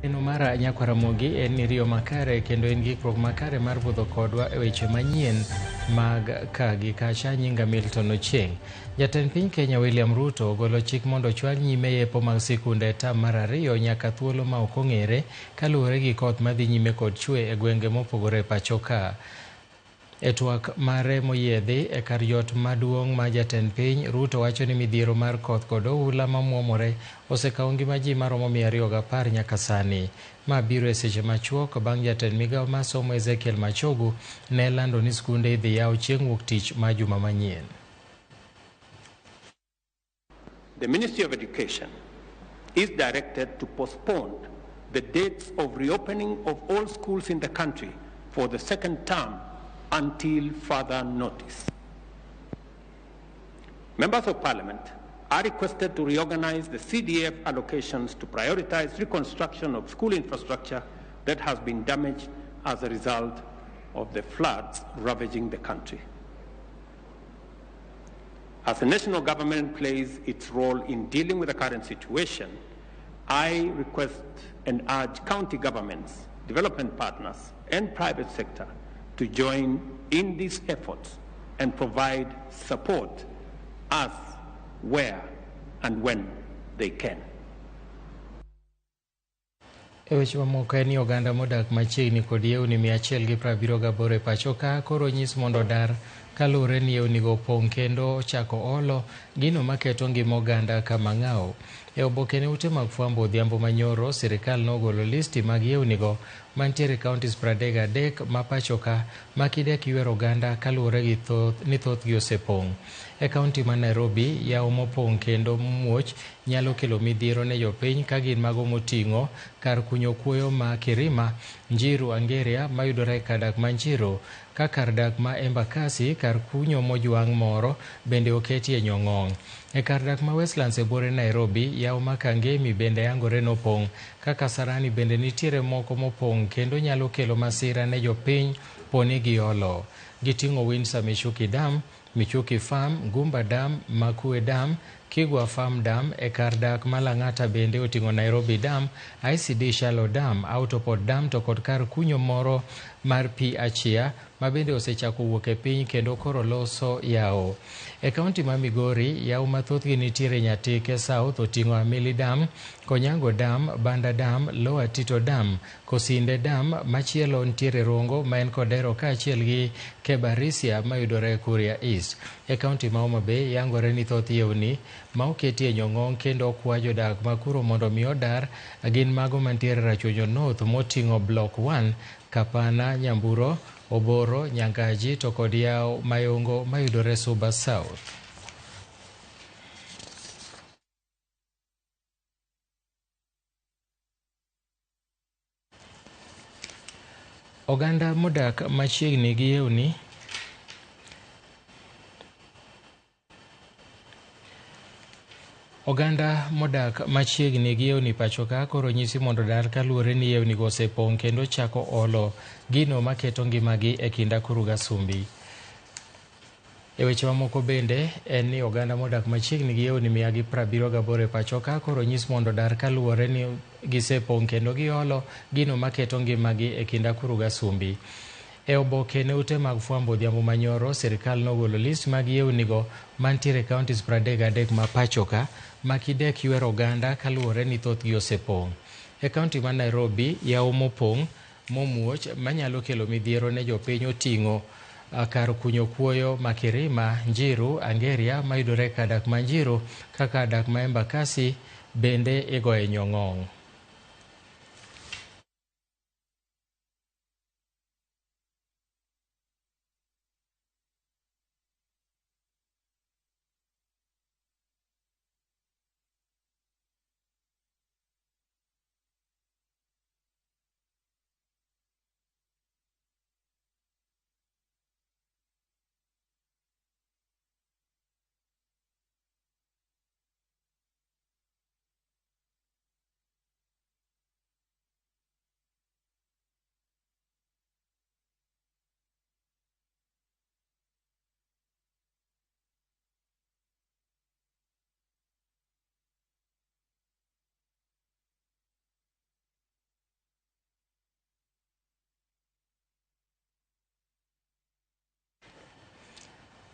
Eno mara Nyakwaramogi en ni riyo makare kendo en gikruok makare mar budho kodwa e weche manyien mag ka gi kacha. Nyinga Milton Ochieng. Jatend piny Kenya William Ruto ogolo chik mondo chwal nyime yepo mag sikunde tam mar 2 nyaka thuolo ma ok ong'ere kaluwore gi koth madhi nyime kod chwe e gwenge mopogore e pacho ka. E twak mare moyiedhi e kar jot maduong' ma jatend piny, Ruto wacho ni midhiero mar koth kod oula mamuomore osekawo ngima ji maromo 210 nyaka sani. Ma biro e seche machuok bang' jatend migawo mar somo Ezekiel Machogu ne lando ni skunde idhi yaw chieng' wuok tich ma juma manyien. The Ministry of Education is directed to postpone the dates of reopening of all schools in the country for the second term until further notice. Members of Parliament are requested to reorganize the CDF allocations to prioritize reconstruction of school infrastructure that has been damaged as a result of the floods ravaging the country. As the national government plays its role in dealing with the current situation, I request and urge county governments, development partners, and private sector to join in these efforts and provide support as, where, and when they can. E weche mamoko en ni oganda modak machiegni kod yewni 178 e pacho ka koro nyis mondo dar kaluwore ni yewnigo opong' kendo chako olo gino maketo ngima oganda kama ng'aw. E oboke ne ute mag fwambo odhiambo manyoro, sirikal nogolo listi mag yewnigo mantiere kauntis 33 ma pacho ka ma kidek ywero oganda kaluwore gi ni thothgi osepong'. E kaunti ma Nairobi, yawo mopong' kendo muoch nyalo kelo midhiero ne jopiny ka gin mago moting'o kar kunyo kuoyo ma Kirima, Njiru, Angeria mayudore e kar dak ma Njiru, ka kar dak ma Embakasi kar kunyo mojwang' moro bende oketie Nyong'ong'. E kar dak ma Westlands e buore Nairobi, yawo ma Kangemi bende yangore nopong', ka Kasarani bende nitiere moko mopong' kendo nyalo kelo masira ne jopiny poni giolo. Giting'o Windsor Michuki Dam, Michuki Farm, Gumba Dam, Makue Dam, Kigwa Farm Dam. E kar dak ma Lang'ata bende oting'o Nairobi Dam, ICD Shallow Dam, Autoport Dam to kod kar kunyo moro mar pi Achia ma bende osechako wuok e piny kendo koro loso yawo. E kaunti ma Migori, yawo mathothgi nitiere Nyatike South oting'o Amili Dam, Konyango Dam, Banda Dam, Lower Tito Dam, Kosinde Dam, machielo nitiere Rongo ma en Kodero kaachiel gi Kebarisia mayudore Kuria East. E kaunti ma Homa Bay, yangore ni thoth yewni ma oketie Nyong'ong' kendo kwa jodak makuro mondo mi odar gin mago mantiere Rachuonyo North moting'o Block 1, Kapana, Nyamburo, Oboro, Nyangaji to kod yawo Mayongo mayudore Suba South. Oganda modak machiegni gi yewni Oganda modak machiegni gi yewni pacho ka koro nyisi mondo dar kaluwore ni yewnigo osepong' kendo chako olo gino maketo ngimagi e kind akuru gasumbi. E weche mamoko bende en ni oganda modak machiegni gi yewni 178 e pacho ka koro nyis mondo dar kaluwore ni gisepong' kendo giolo gino maketo ngimagi e kind akuru gasumbi. E oboke ne ute mag fwambo odhiambo manyoro, sirikal nogolo list mag yewnigo mantiere kauntis 33 ma pacho ka ma kidek ywero oganda kaluwore ni thothgi osepong'. E kaunti ma Nairobi, yawo mopong' momuoch manyalo kelo midhiero ne jopiny oting'o kar kunyo kuoyo ma Kirima, Njiru, Angeria mayudore kar dak ma Njiru, kaka dak ma Embakasi bende igoye Nyong'ong'.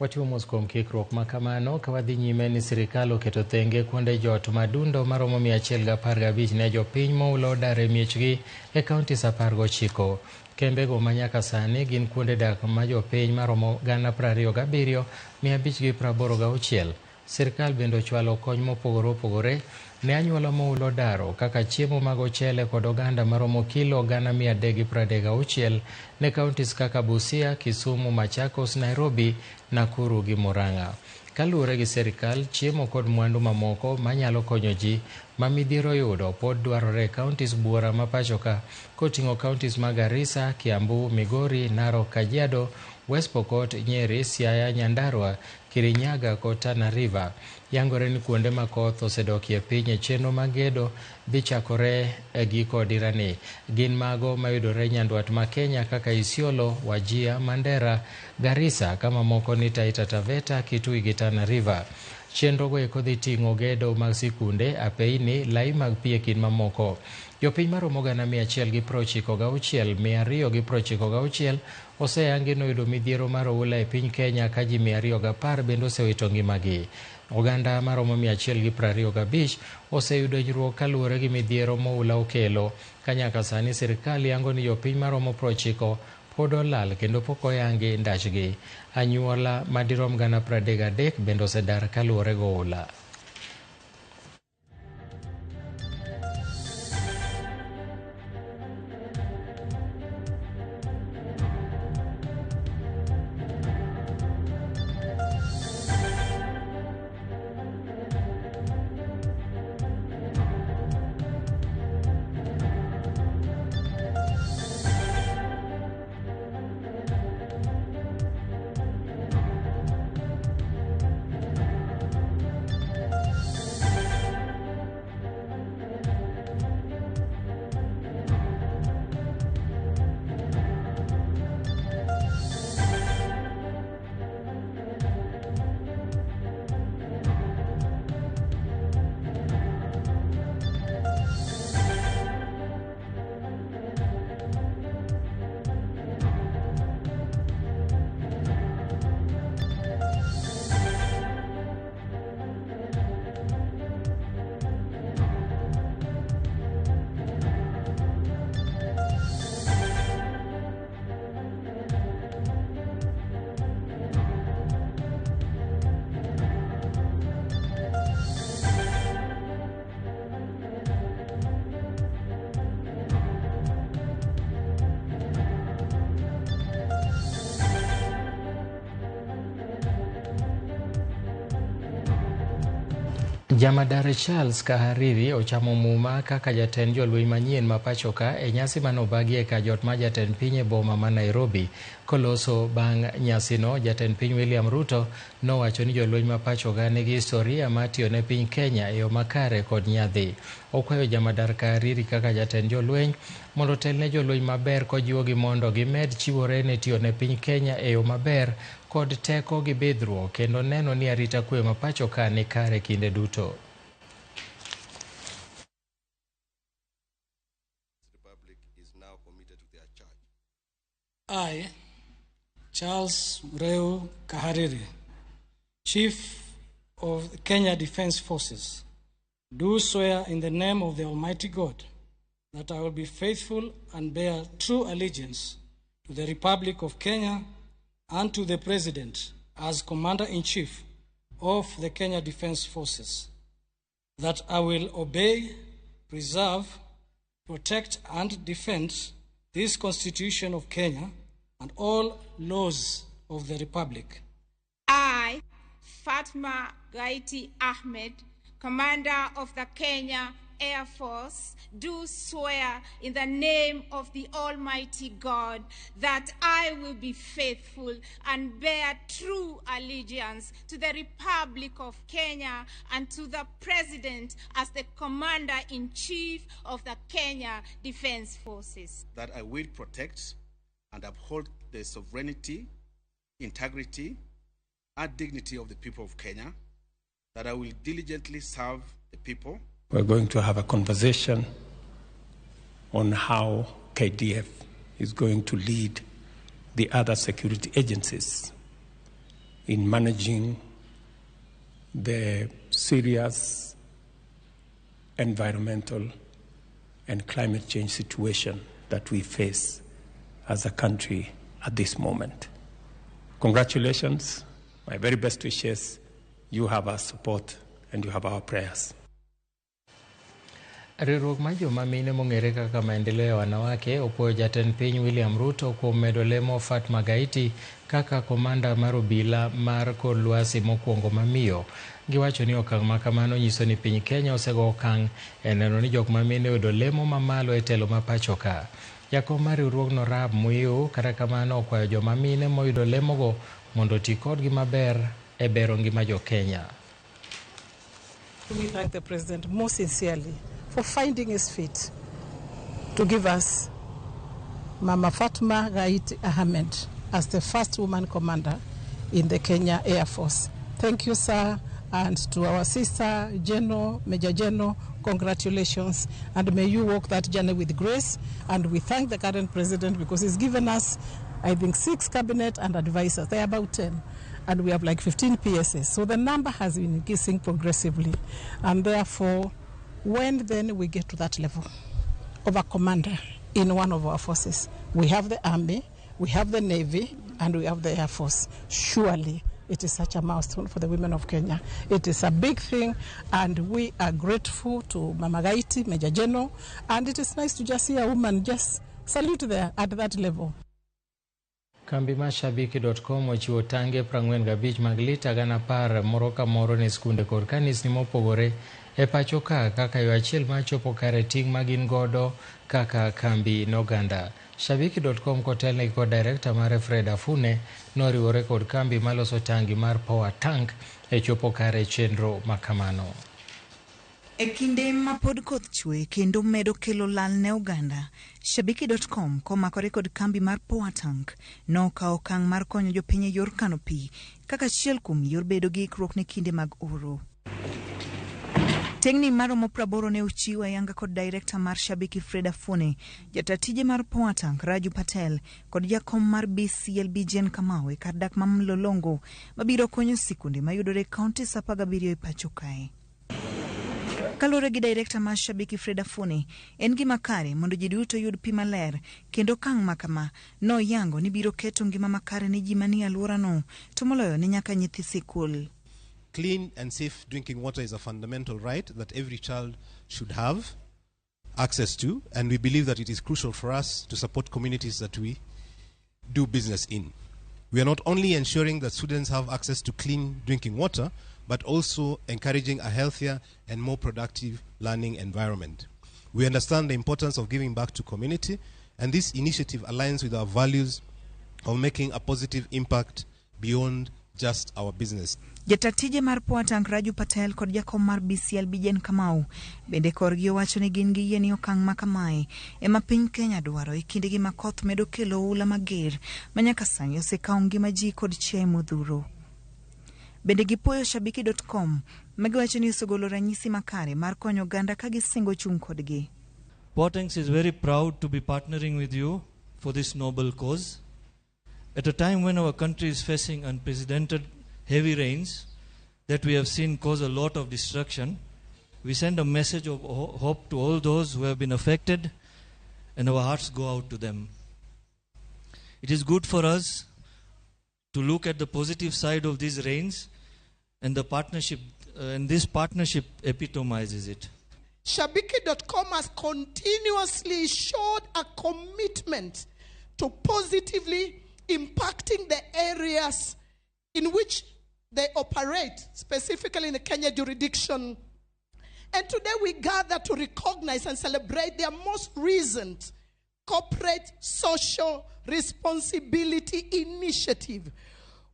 Wachimo mos kuom kikruok ma kamano ka wadhi nyime ni sirikal oketo thenge kuonde jot madundo maromo 115 ne jopiny moulo dar e miechgi e kauntis 19. Kembego ma nyaka sani gin kuonde dak ma jopiny maromo 27,586. Sirikal bende ochwalo kony mopogore opogore ne anyuola moulo daro kaka chiemo mag ochele kod oganda maromo kilo 336 ne kauntis kaka Busia, Kisumu, Machakos, Nairobi, Nakuru gi Murang'a. Kaluwore gi sirikal, chiemo kod mwandu mamoko manyalo konyo ji ma midhiero yudo pod dwarore kauntis buora ma pachoka koting'o kauntis mag Garissa, Kiambu, Migori, Narok, Kajiado, West Pokot, Nyeri, Siaya, Nyandarua, Kirinyaga kod Tana River. Yangore ni kuonde ma koth osedokie piny e chenro mag gedo dhi chakore e giko dirani. Gin mago mayudore nyandwat ma Kenya kaka Isiolo, Wajir, Mandera, Garissa, kama moko ni Taita Taveta, Kitui gi Tana River. Chenrogo eko dhi ting'o gedo mag sikunde, apeini, lai mag pi e kind mamoko. Jopiny maromo 196,296 oseyangi noyudo midhiero mar oula e piny Kenya ka ji 210 bende osewito ngimagi. Oganda maromo 125 oseyudo hinyruok kaluwore gi midhiero moula okelo, ka nyaka sani sirikal yango ni jopiny maromo 90 pod olal kendo pok oyangi ndachgi. Anyuola madirom 33 bende osedar kaluwore gi oula. Jamadar Charles Kahariri ochamo muma kaka jatend jolweny manyien ma pachoka e nyasi manobagie ka jot ma jatend piny e boma ma Nairobi. Koloso bang' nyasino, jatend piny William Ruto nowacho ni jolweny ma pachoka nigi historia mar tiyo ne piny Kenya e yo makare kod nyadhi. Okwayo Jamadar Kahariri kaka jatend jolweny mondo otelne jolweny maber kojiwogi mondo gimed chiwore ne tiyo ne piny Kenya e yo maber kod teko gi bidhruok kendo neno ni arita kwe ma pachoka ni kare kinde duto. I, Charles Mreu Kahariri, Chief of the Kenya Defence Forces, do swear in the name of the Almighty God that I will be faithful and bear true allegiance to the Republic of Kenya and to the President as Commander-in-Chief of the Kenya Defence Forces, that I will obey, preserve, protect and defend this Constitution of Kenya and all laws of the Republic. I, Fatma Gaiti Ahmed, Commander of the Kenya Air Force, do swear in the name of the Almighty God that I will be faithful and bear true allegiance to the Republic of Kenya and to the President as the Commander-in-Chief of the Kenya Defence Forces. That I will protect and uphold the sovereignty, integrity, and dignity of the people of Kenya. That I will diligently serve the people. We're going to have a conversation on how KDF is going to lead the other security agencies in managing the serious environmental and climate change situation that we face as a country at this moment. Congratulations, my very best wishes. You have our support and you have our prayers. Riwruok mar joma mine mong'ere kaka maendeleo ya wanawake opuoyo jatend piny William Ruto kuom medo lemo Fatma Gaiti kaka komanda mar obila mar kor lwasi mokwongo mamiyo. Giwacho ni okang' ma kamano nyiso ni piny Kenya osego okang' e neno ni jok ma mine oyudo lemo mamalo e telo ma pacho ka. Jakom mar riwruogno Rahab Muiu kata kamano okwayo joma mine moyudo lemogo mondo oti kodgi maber e bero ngima jo Kenya. We thank the President most sincerely for finding his feet to give us Mama Fatma Gaiti Ahmed as the first woman commander in the Kenya Air Force. Thank you, sir, and to our sister General, Major General, congratulations, and may you walk that journey with grace. And we thank the current president because he's given us, I think, 6 cabinet and advisors. They are about 10. And we have like 15 PSS. So the number has been increasing progressively. And therefore, when then we get to that level of a commander in one of our forces, we have the Army, we have the Navy, and we have the Air Force. Surely it is such a milestone for the women of Kenya. It is a big thing, and we are grateful to Mama Gaiti, Major General, and it is nice to just see a woman just salute there at that level. Kambi mashabiki.com ochiwo tange 45 mag lita gana par moro ka moro ne skunde kod kanisni mopogore e pacho ka kaka yo achiel ma chopo kare ting' magin godo kaka kambi noganda. Shabiki.com kotelne kod director mare Fred Afune noriwore kod kambi maloso tangi mar power tank e chopo kare chenro makamano. E kinde ma pod koth chwe kendo medo kelo lal ne Uganda, Shabiki.com komakore kod kambi mar power tank nokawo okang' mar konyo jopiny e yor kano pi kaka achiel kuom yor bedo gi ikruok ne kinde mag oro. Tengni maromo 80 ne ochiw ayanga kod director mar Shabiki Fred Afune, jatatije mar power tank Raju Patel kod jakom mar BCLB Jen Kamawe kar dak ma Mlolongo mabiro konyo sikunde mayudore kaunti 17 e pacho kae. Kalore gi director mar Shabiki Fred Afune, en gima kare mondo ji duto yud pi maler kendo kang' makama no yango ni biro keto ngima makare ne ji manie alwora no to moloyo ne nyaka nyithi sikul. Clean and safe drinking water is a fundamental right that every child should have access to, and we believe that it is crucial for us to support communities that we do business in. We are not only ensuring that students have access to clean drinking water, but also encouraging a healthier and more productive learning environment. We understand the importance of giving back to community, and this initiative aligns with our values of making a positive impact beyond just our business. Jatatije mar power tank Raju Patel kod jakom mar BCLB Jen Kamau bende korgi owacho ni gin gi yie ni okang' ma kamae ema piny Kenya dwaro e kinde gi ma koth medo kelo ula mager manyaka sani osekawo ngima ji kod chiaye modhuro. Bende gipuoyo Shabiki.com magiwacho ni osegolo ranyisi makare mar konyo Uganda ka gisingo chung' kodgi. Potanks is very proud to be partnering with you for this noble cause. At a time when our country is facing unprecedented heavy rains that we have seen cause a lot of destruction, we send a message of hope to all those who have been affected, and our hearts go out to them. It is good for us to look at the positive side of these rains, and the partnership, and this partnership epitomizes it. Shabiki.com has continuously showed a commitment to positively impacting the areas in which they operate, specifically in the Kenya jurisdiction. And today we gather to recognize and celebrate their most recent corporate social responsibility initiative,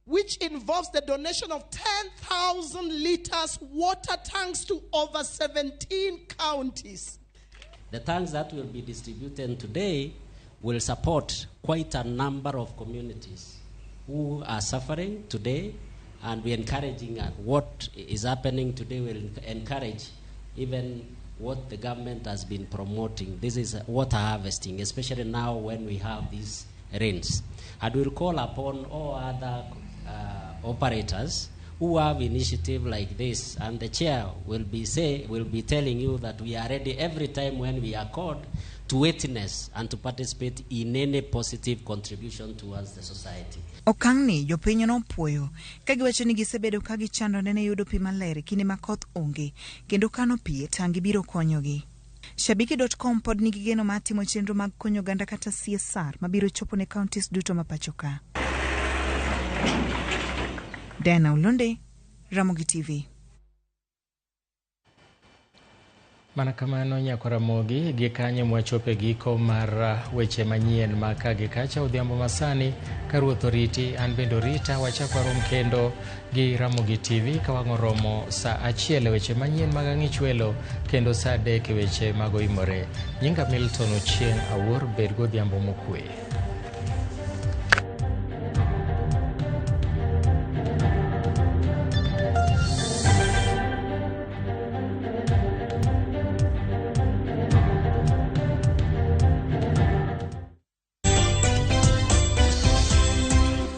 which involves the donation of 10,000 liters water tanks to over 17 counties. The tanks that will be distributed today will support quite a number of communities who are suffering today, and we're encouraging what is happening today will encourage even what the government has been promoting. This is water harvesting, especially now when we have these rains. And we'll call upon all other operators who have initiative like this, and the chair will be telling you that we are ready every time when we are called to witness and to participate in any positive contribution towards the society. Okangni jopiny nopuoyo kagiwacho ni gisebedo ka gichando ne yudo pi maler kinde ma koth onge kendo kano pi e tangi biro konyogi. Shabiki.com pod nigi geno mar timo chenro mag konyo oganda kata CSR mabiro chopo ne counties duto ma pacho ka. Dana Ulunde, Ramogi TV. Mana kamano nyako Ramogi gi kanye mwachope giko mar weche manyien maka gi kacha odhiambo masani ka ruoth oriti an bendo rita wachako rom kendo gi Ramogi TV ka wang'o romo sa 1 weche manyien mag ang'ich welo kendo sa 3 weche mago imore. Nyinga Milton Ochieng' Awuor bed godhiambo mokwe.